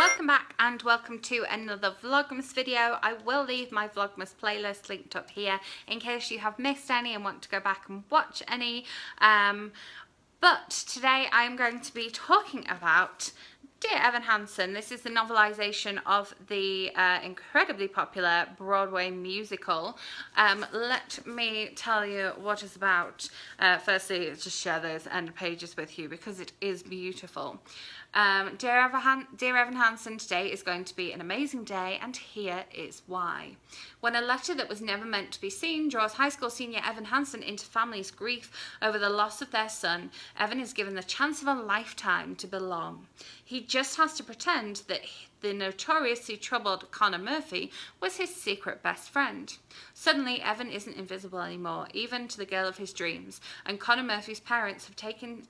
Welcome back and welcome to another Vlogmas video. I will leave my Vlogmas playlist linked up here in case you have missed any and want to go back and watch any. But today I'm going to be talking about Dear Evan Hansen. This is the novelisation of the incredibly popular Broadway musical. Let me tell you what it's about. Firstly, just share those end pages with you because it is beautiful. Dear Evan Hansen, today is going to be an amazing day, and here is why. When a letter that was never meant to be seen draws high school senior Evan Hansen into family's grief over the loss of their son, Evan is given the chance of a lifetime to belong. He just has to pretend that the notoriously troubled Connor Murphy was his secret best friend. Suddenly, Evan isn't invisible anymore, even to the girl of his dreams, and Connor Murphy's parents have taken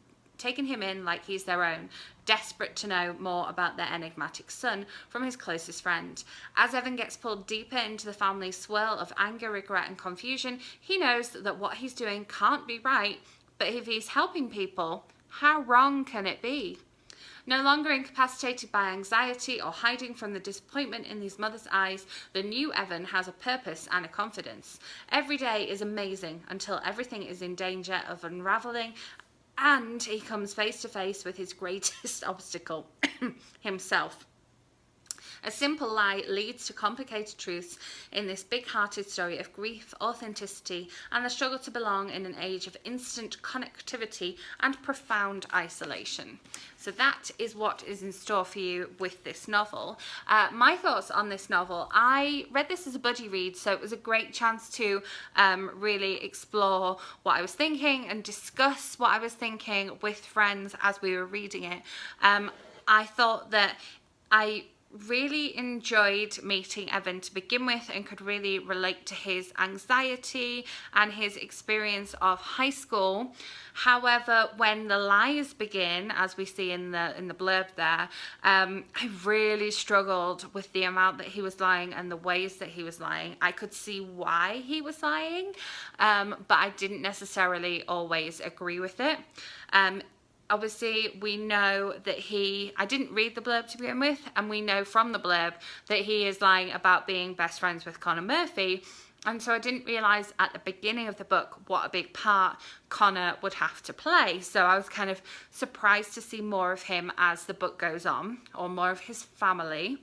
him in like he's their own, desperate to know more about their enigmatic son from his closest friend. As Evan gets pulled deeper into the family's swirl of anger, regret and confusion, he knows that what he's doing can't be right, but if he's helping people, how wrong can it be? No longer incapacitated by anxiety or hiding from the disappointment in his mother's eyes, the new Evan has a purpose and a confidence. Every day is amazing until everything is in danger of unraveling and he comes face to face with his greatest obstacle, himself. A simple lie leads to complicated truths in this big-hearted story of grief, authenticity, and the struggle to belong in an age of instant connectivity and profound isolation. So that is what is in store for you with this novel. My thoughts on this novel: I read this as a buddy read, so it was a great chance to really explore what I was thinking and discuss what I was thinking with friends as we were reading it. I thought that I really enjoyed meeting Evan to begin with and could really relate to his anxiety and his experience of high school. However, when the lies begin, as we see in the blurb there, I really struggled with the amount that he was lying and the ways that he was lying. I could see why he was lying, but I didn't necessarily always agree with it. Obviously, we know that I didn't read the blurb to begin with, and we know from the blurb that he is lying about being best friends with Connor Murphy, and so I didn't realise at the beginning of the book what a big part Connor would have to play. So I was kind of surprised to see more of him as the book goes on, or more of his family.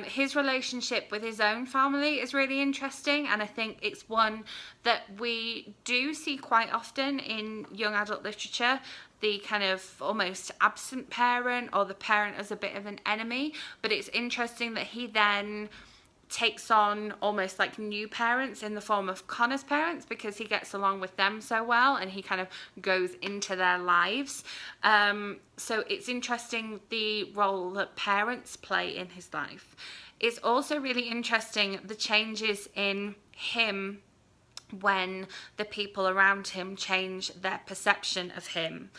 His relationship with his own family is really interesting, and I think it's one that we do see quite often in young adult literature. The kind of almost absent parent, or the parent as a bit of an enemy. But it's interesting that he then takes on almost like new parents in the form of Connor's parents, because he gets along with them so well and he kind of goes into their lives. So it's interesting the role that parents play in his life. It's also really interesting the changes in him when the people around him change their perception of him.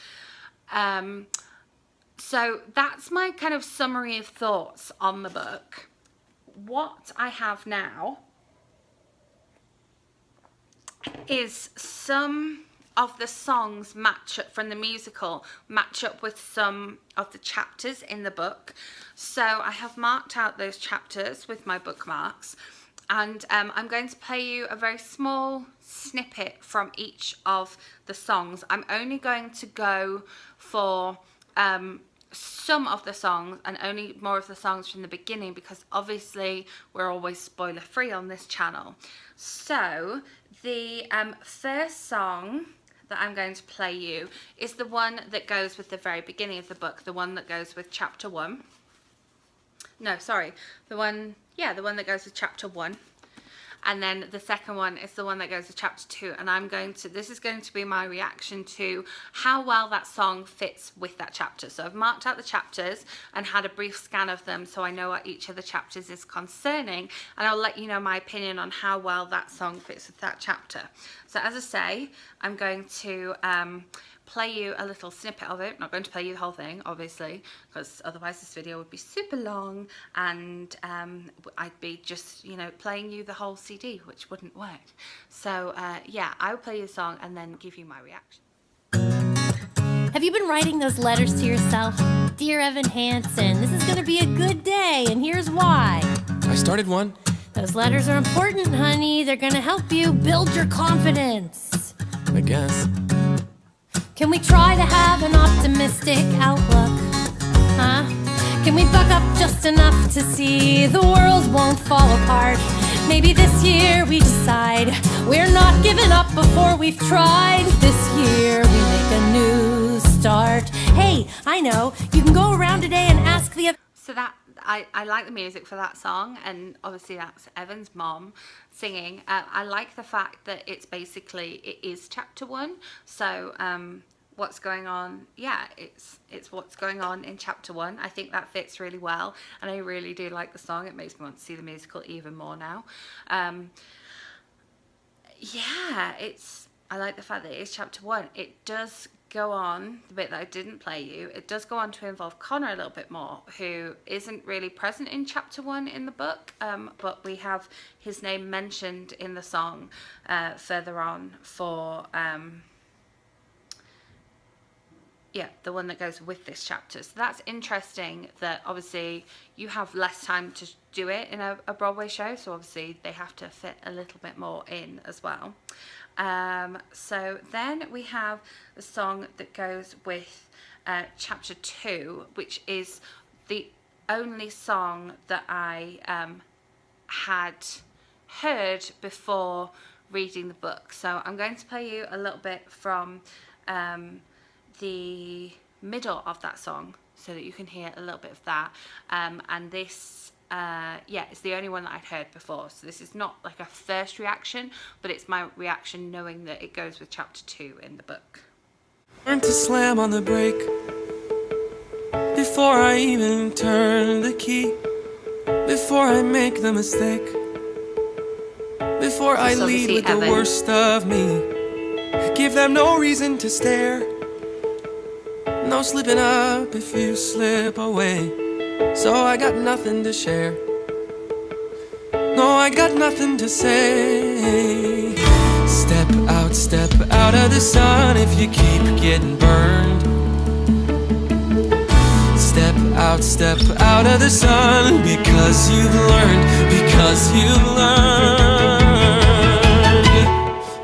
So that's my kind of summary of thoughts on the book. What I have now is some of the songs from the musical match up with some of the chapters in the book. So I have marked out those chapters with my bookmarks. And I'm going to play you a very small snippet from each of the songs. I'm only going to go for some of the songs and only more of the songs from the beginning, because obviously we're always spoiler free on this channel. So the first song that I'm going to play you is the one that goes with the very beginning of the book, the one that goes with chapter 1. No, sorry, the one that goes with chapter 1. And then the second one is the one that goes with chapter 2. And this is going to be my reaction to how well that song fits with that chapter. So I've marked out the chapters and had a brief scan of them, so I know what each of the chapters is concerning. And I'll let you know my opinion on how well that song fits with that chapter. So as I say, I'm going to play you a little snippet of it. I'm not going to play you the whole thing, obviously, because otherwise this video would be super long, and I'd be just, playing you the whole CD, which wouldn't work. So yeah, I will play you the song and then give you my reaction. Have you been writing those letters to yourself? Dear Evan Hansen, this is gonna be a good day, and here's why. I started one. Those letters are important, honey. They're gonna help you build your confidence. I guess. Can we try to have an optimistic outlook? Huh? Can we buck up just enough to see the world won't fall apart? Maybe this year we decide we're not giving up before we've tried. This year we make a new start. Hey, I know, you can go around today and ask the other... So that, I like the music for that song, and obviously that's Evan's mom singing. I like the fact that it is chapter 1, so what's going on, yeah, it's what's going on in chapter 1. I think that fits really well, and I really do like the song. It makes me want to see the musical even more now. Yeah, I like the fact that it is chapter 1. It does go on, the bit that I didn't play you, it does go on to involve Connor a little bit more, who isn't really present in chapter 1 in the book, but we have his name mentioned in the song further on for yeah, the one that goes with this chapter. So that's interesting that obviously you have less time to do it in a Broadway show, so obviously they have to fit a little bit more in as well. So then we have the song that goes with chapter 2, which is the only song that I had heard before reading the book. So I'm going to play you a little bit from the middle of that song so that you can hear a little bit of that, and this yeah, it's the only one that I'd heard before, so this is not like a first reaction, but it's my reaction knowing that it goes with chapter 2 in the book. Learn to slam on the brake before I even turn the key, before I make the mistake, before I lead with the worst of me. Give them no reason to stare, no slipping up if you slip away. So I got nothing to share, no, I got nothing to say. Step out of the sun if you keep getting burned. Step out of the sun because you've learned,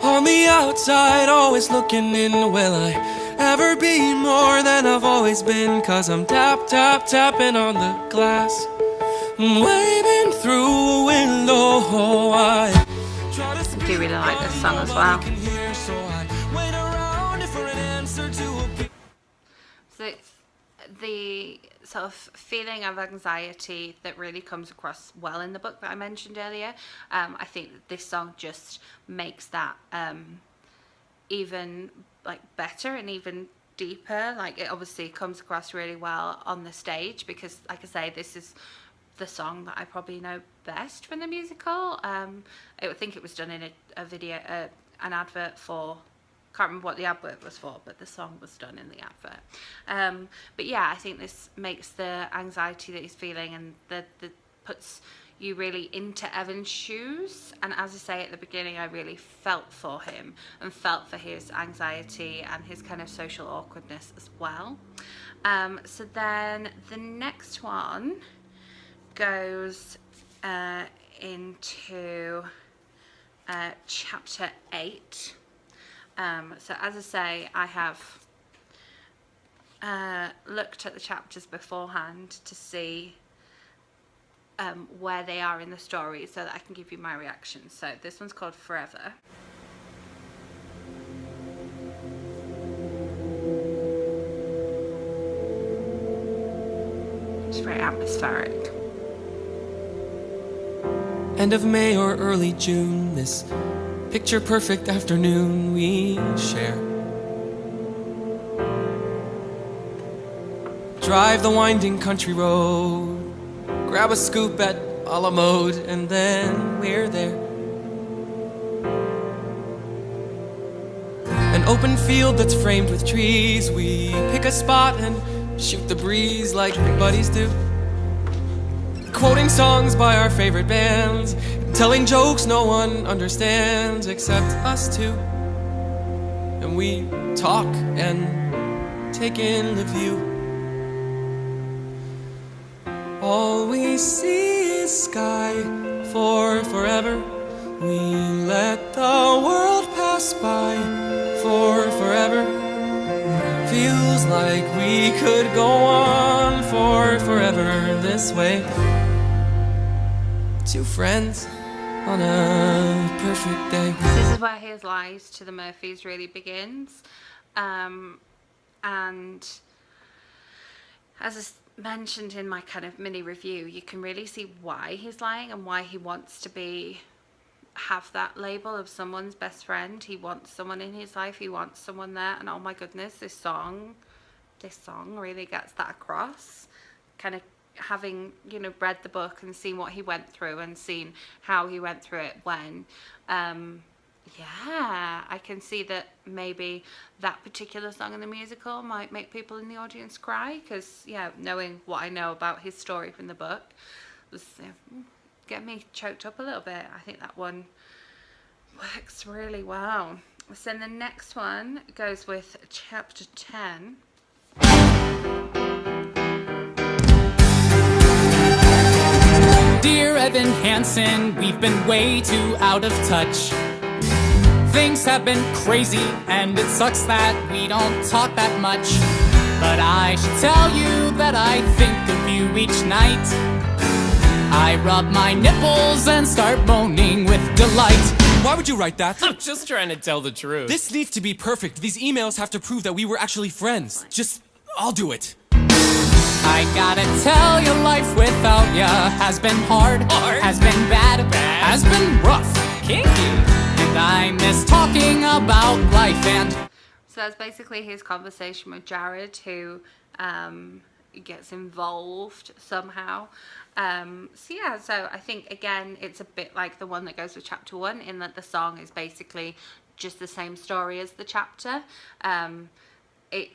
On the outside, always looking in, will I ever be more than I've always been? Cause I'm tapping on the glass, waving through a window. I do really like this song as well. So the sort of feeling of anxiety that really comes across well in the book that I mentioned earlier, I think that this song just makes that even like better and even deeper. Like, it obviously comes across really well on the stage because, like I say, this is the song that I probably know best from the musical. I think it was done in a video, an advert for, can't remember what the advert was for, but the song was done in the advert. But yeah, I think this makes the anxiety that he's feeling and the puts you really into Evan's shoes, and as I say at the beginning, I really felt for him and felt for his anxiety and his kind of social awkwardness as well. So then the next one goes into chapter 8. So as I say, I have looked at the chapters beforehand to see where they are in the story so that I can give you my reaction. So this one's called Forever. It's very atmospheric. End of May or early June, this picture perfect afternoon we share. Drive the winding country road, grab a scoop at a la mode, and then we're there. An open field that's framed with trees, we pick a spot and shoot the breeze like buddies do. Quoting songs by our favorite bands, telling jokes no one understands except us two. And we talk and take in the view. All we see is sky for forever. We let the world pass by for forever. Feels like we could go on for forever this way. Two friends on a perfect day. This is where his lies to the Murphys really begins. And as I mentioned in my kind of mini review, you can really see why he's lying and why he wants to have that label of someone's best friend. He wants someone in his life, he wants someone there, and oh my goodness, this song really gets that across. Kind of having, you know, read the book and seen what he went through and seen how he went through it when yeah, I can see that maybe that particular song in the musical might make people in the audience cry, because yeah, knowing what I know about his story from the book was get me choked up a little bit. I think that one works really well. So the next one goes with chapter 10. Dear Evan Hansen, we've been way too out of touch. Things have been crazy, and it sucks that we don't talk that much. But I should tell you that I think of you each night. I rub my nipples and start moaning with delight. Why would you write that? I'm just trying to tell the truth. This needs to be perfect. These emails have to prove that we were actually friends. I'll do it. I gotta tell you, life without ya has been hard, has been bad, has been rough, kinky. And I miss talking about life. And so that's basically his conversation with Jared, who gets involved somehow. So I think again it's a bit like the one that goes with chapter 1, in that the song is basically just the same story as the chapter.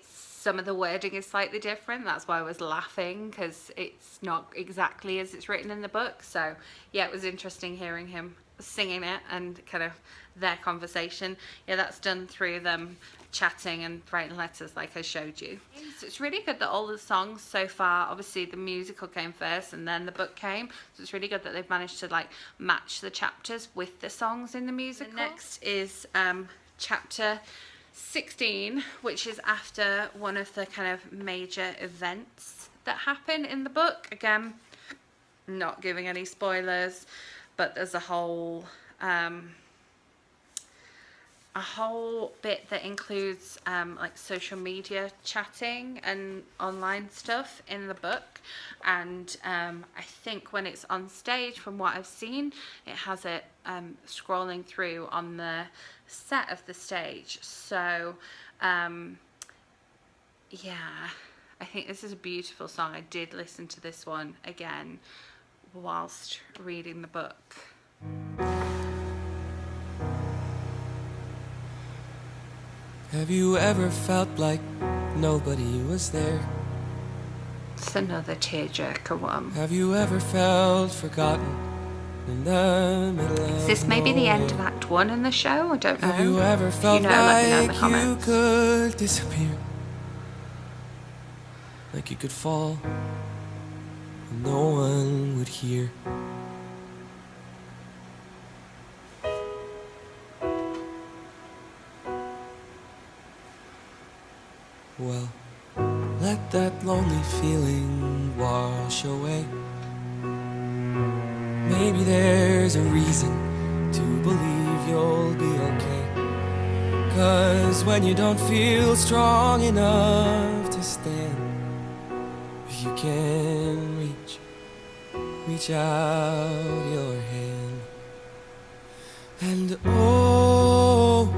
Some of the wording is slightly different. That's why I was laughing, because it's not exactly as it's written in the book. So yeah, it was interesting hearing him singing it and kind of their conversation. Yeah, that's done through them chatting and writing letters like I showed you. So it's really good that all the songs so far, obviously the musical came first and then the book came, so it's really good that they've managed to like match the chapters with the songs in the musical. The next is chapter 16, which is after one of the kind of major events that happen in the book. Again, not giving any spoilers, but there's a whole bit that includes like social media chatting and online stuff in the book, and I think when it's on stage, from what I've seen, it has it scrolling through on the set of the stage. So yeah, I think this is a beautiful song. I did listen to this one again whilst reading the book. Have you ever felt like nobody was there? It's another tearjerker one. Have you ever felt forgotten in the middle of Is this maybe the end of Act 1 in the show? I don't know. Have you ever felt like you could disappear? Like you could fall and no one would hear? Well, let that lonely feeling wash away. Maybe there's a reason to believe you'll be okay. 'Cause when you don't feel strong enough to stand, you can reach out your hand. And oh,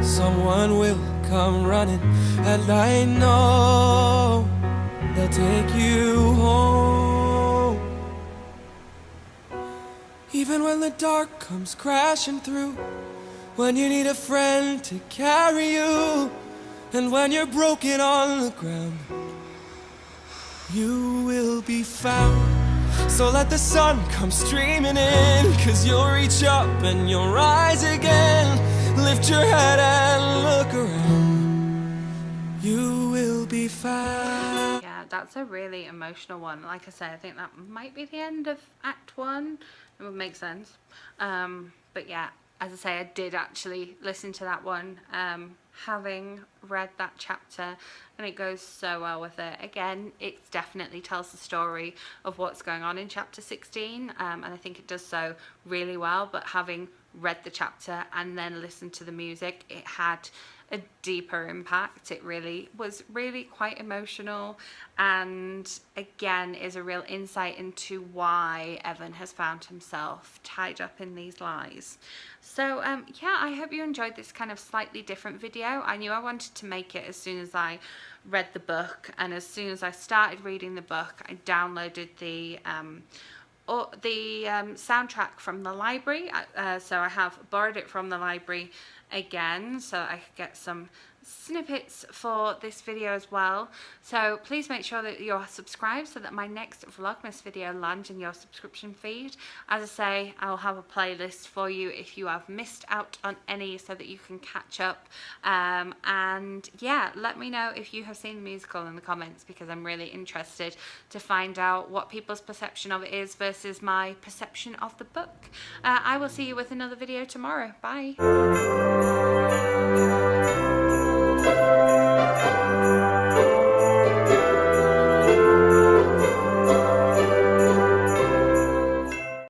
someone will come running, and I know they'll take you home. Even when the dark comes crashing through, when you need a friend to carry you, and when you're broken on the ground, you will be found. So let the sun come streaming in, 'cause you'll reach up and you'll rise again. Lift your head and look around. You fast. Yeah, that's a really emotional one. Like I said, I think that might be the end of Act 1. It would make sense. But yeah, as I say, I did actually listen to that one, having read that chapter, and it goes so well with it. Again, it definitely tells the story of what's going on in chapter 16, and I think it does so really well. But having read the chapter and then listened to the music, it had a deeper impact. It really was really quite emotional, and again is a real insight into why Evan has found himself tied up in these lies. So yeah, I hope you enjoyed this kind of slightly different video. I knew I wanted to make it as soon as I read the book, and as soon as I started reading the book, I downloaded the soundtrack from the library, so I have borrowed it from the library again so I could get some snippets for this video as well. So please make sure that you're subscribed so that my next Vlogmas video lands in your subscription feed. As I say, I'll have a playlist for you if you have missed out on any, so that you can catch up. And yeah, let me know if you have seen the musical in the comments, because I'm really interested to find out what people's perception of it is versus my perception of the book. I will see you with another video tomorrow. Bye.